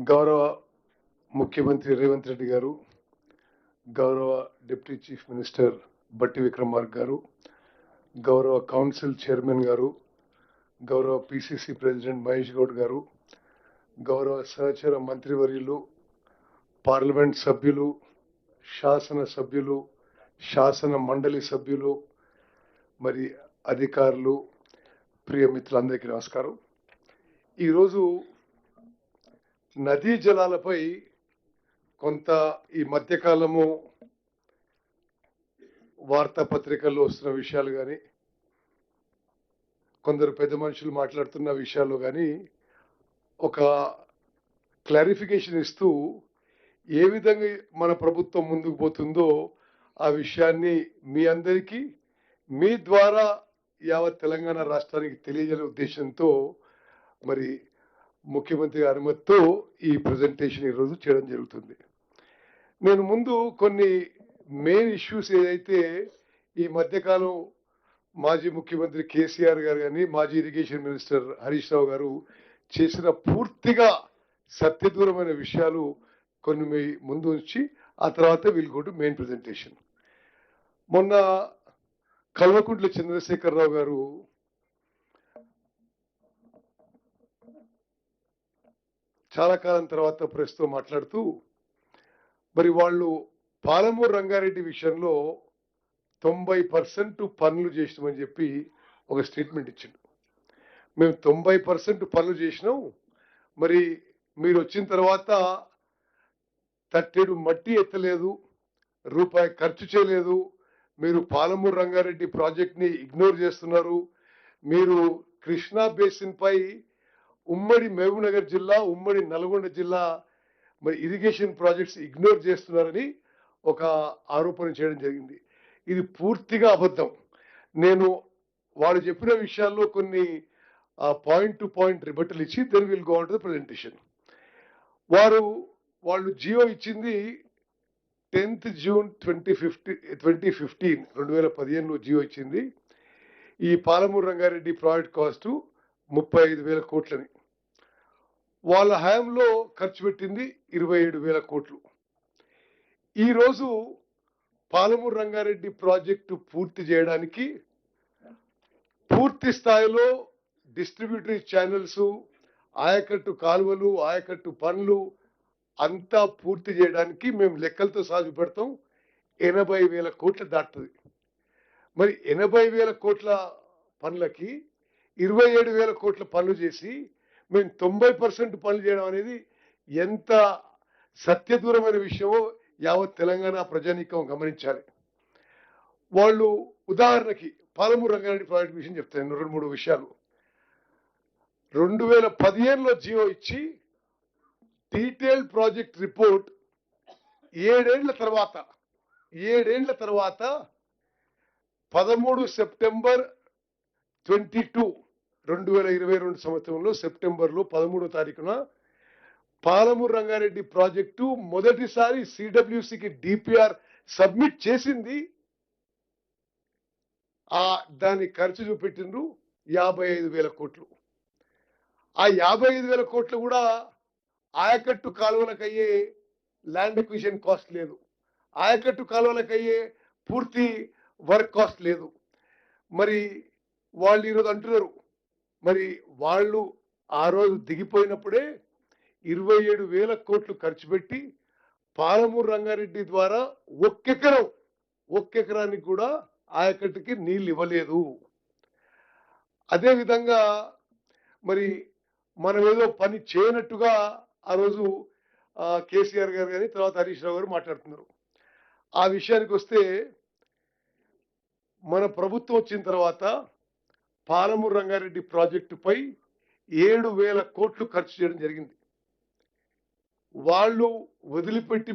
గౌరవ ముఖ్యమంత్రి రేవంత్ రెడ్డి గారు, గౌరవ డిప్యూటీ చీఫ్ మినిస్టర్ బట్టి విక్రమార్క గారు, గౌరవ కౌన్సిల్ చైర్మన్ గారు, గౌరవ పిసిసి ప్రెసిడెంట్ మహేష్ గౌడ్ గారు, గౌరవ సహచర మంత్రివర్యులు, పార్లమెంట్ సభ్యులు, శాసన సభ్యులు, శాసన మండలి సభ్యులు, మరి అధికారులు, ప్రియ మిత్రులందరికీ నమస్కారం. ఈరోజు నదీ జలాలపై కొంత ఈ మధ్యకాలము వార్తాపత్రికల్లో వస్తున్న విషయాలు కానీ, కొందరు పెద్ద మనుషులు మాట్లాడుతున్న విషయాలు కానీ ఒక క్లారిఫికేషన్ ఇస్తూ ఏ విధంగా మన ప్రభుత్వం ముందుకు పోతుందో ఆ విషయాన్ని మీ అందరికీ మీ ద్వారా యావత్ తెలంగాణ రాష్ట్రానికి తెలియజేసే ఉద్దేశంతో మరి ముఖ్యమంత్రి గారి అనుమతితో ఈ ప్రజెంటేషన్ ఈరోజు చేయడం జరుగుతుంది. నేను ముందు కొన్ని మెయిన్ ఇష్యూస్ ఏదైతే ఈ మధ్యకాలం మాజీ ముఖ్యమంత్రి కేసీఆర్ గారు కానీ, మాజీ ఇరిగేషన్ మినిస్టర్ హరీష్ రావు గారు చేసిన పూర్తిగా సత్యదూరమైన విషయాలు కొన్ని మీ ముందు ఉంచి ఆ తర్వాత will go to main presentation. మొన్న కల్వకుంట్ల చంద్రశేఖరరావు గారు చాలా కాలం తర్వాత ప్రెస్తో మాట్లాడుతూ మరి వాళ్ళు పాలమూరు రంగారెడ్డి విషయంలో 90% పనులు చేసినామని చెప్పి ఒక స్టేట్మెంట్ ఇచ్చిండు. మేము 90% పనులు చేసినాం, మరి మీరు వచ్చిన తర్వాత తట్టెడు మట్టి ఎత్తలేదు, రూపాయి ఖర్చు చేయలేదు, మీరు పాలమూరు రంగారెడ్డి ప్రాజెక్ట్ని ఇగ్నోర్ చేస్తున్నారు, మీరు కృష్ణా బేసిన్ పై ఉమ్మడి మహబూబ్నగర్ జిల్లా, ఉమ్మడి నల్గొండ జిల్లా మరి ఇరిగేషన్ ప్రాజెక్ట్స్ ఇగ్నోర్ చేస్తున్నారని ఒక ఆరోపణ చేయడం జరిగింది. ఇది పూర్తిగా అబద్ధం. నేను వాళ్ళు చెప్పిన విషయాల్లో కొన్ని పాయింట్ టు పాయింట్ రిబట్టలు ఇచ్చి then will go on to the presentation. వాళ్ళు జియో ఇచ్చింది 10th June 2015 జియో ఇచ్చింది. ఈ పాలమూరు రంగారెడ్డి ప్రాజెక్ట్ కాస్ట్ 35,000 కోట్లని. వాళ్ళ హయాంలో ఖర్చు పెట్టింది 27,000 కోట్లు. ఈరోజు పాలమూరు రంగారెడ్డి ప్రాజెక్టు పూర్తి చేయడానికి పూర్తి స్థాయిలో డిస్ట్రిబ్యూటరీ ఛానల్స్, ఆయకట్టు కాలువలు, ఆయకట్టు పనులు అంతా పూర్తి చేయడానికి మేము లెక్కలతో సాగు పెడతాం 80,000 కోట్లు దాటుతుంది. మరి 80,000 కోట్ల పనులకి 27,000 కోట్ల పనులు చేసి మేము 90% పనులు చేయడం అనేది ఎంత సత్యదూరమైన విషయమో యావత్ తెలంగాణ ప్రజానీకం గమనించాలి. వాళ్ళు ఉదాహరణకి పాలమూరు రంగారెడ్డి ప్రాజెక్ట్ విషయం చెప్తాను. 2-3 విషయాలు. 2015లో జియో ఇచ్చి డీటెయిల్డ్ ప్రాజెక్ట్ రిపోర్ట్ 7 ఏళ్ల తర్వాత 13 సెప్టెంబర్ 2022 సంవత్సరంలో సెప్టెంబర్లో 13వ తారీఖున పాలమూరు రంగారెడ్డి ప్రాజెక్టు మొదటిసారి సిడబ్ల్యూసికి డిపిఆర్ సబ్మిట్ చేసింది. దాని ఖర్చు చూపెట్టిండ్రు 55,000 కోట్లు. ఆ 55,000 కోట్లు కూడా ఆయకట్టు కాలువలకు అయ్యే ల్యాండ్ ఎక్విజిషన్ కాస్ట్ లేదు, ఆయకట్టు కాలువలకు అయ్యే పూర్తి వర్క్ కాస్ట్ లేదు. మరి వాళ్ళు ఈరోజు అంటున్నారు, మరి వాళ్ళు ఆ రోజు దిగిపోయినప్పుడే 27,000 కోట్లు ఖర్చు పెట్టి పాలమూరు రంగారెడ్డి ద్వారా ఒక్కెకరానికి కూడా ఆయకట్టుకి నీళ్ళు ఇవ్వలేదు. అదేవిధంగా మరి మనం ఏదో పని చేయనట్టుగా ఆ రోజు కేసీఆర్ గారు కానీ తర్వాత హరీష్ రావు గారు మాట్లాడుతున్నారు. ఆ విషయానికి వస్తే మన ప్రభుత్వం వచ్చిన తర్వాత పాలమూరు రంగారెడ్డి ప్రాజెక్టుపై 7,000 కోట్లు ఖర్చు చేయడం జరిగింది. వాళ్ళు వదిలిపెట్టి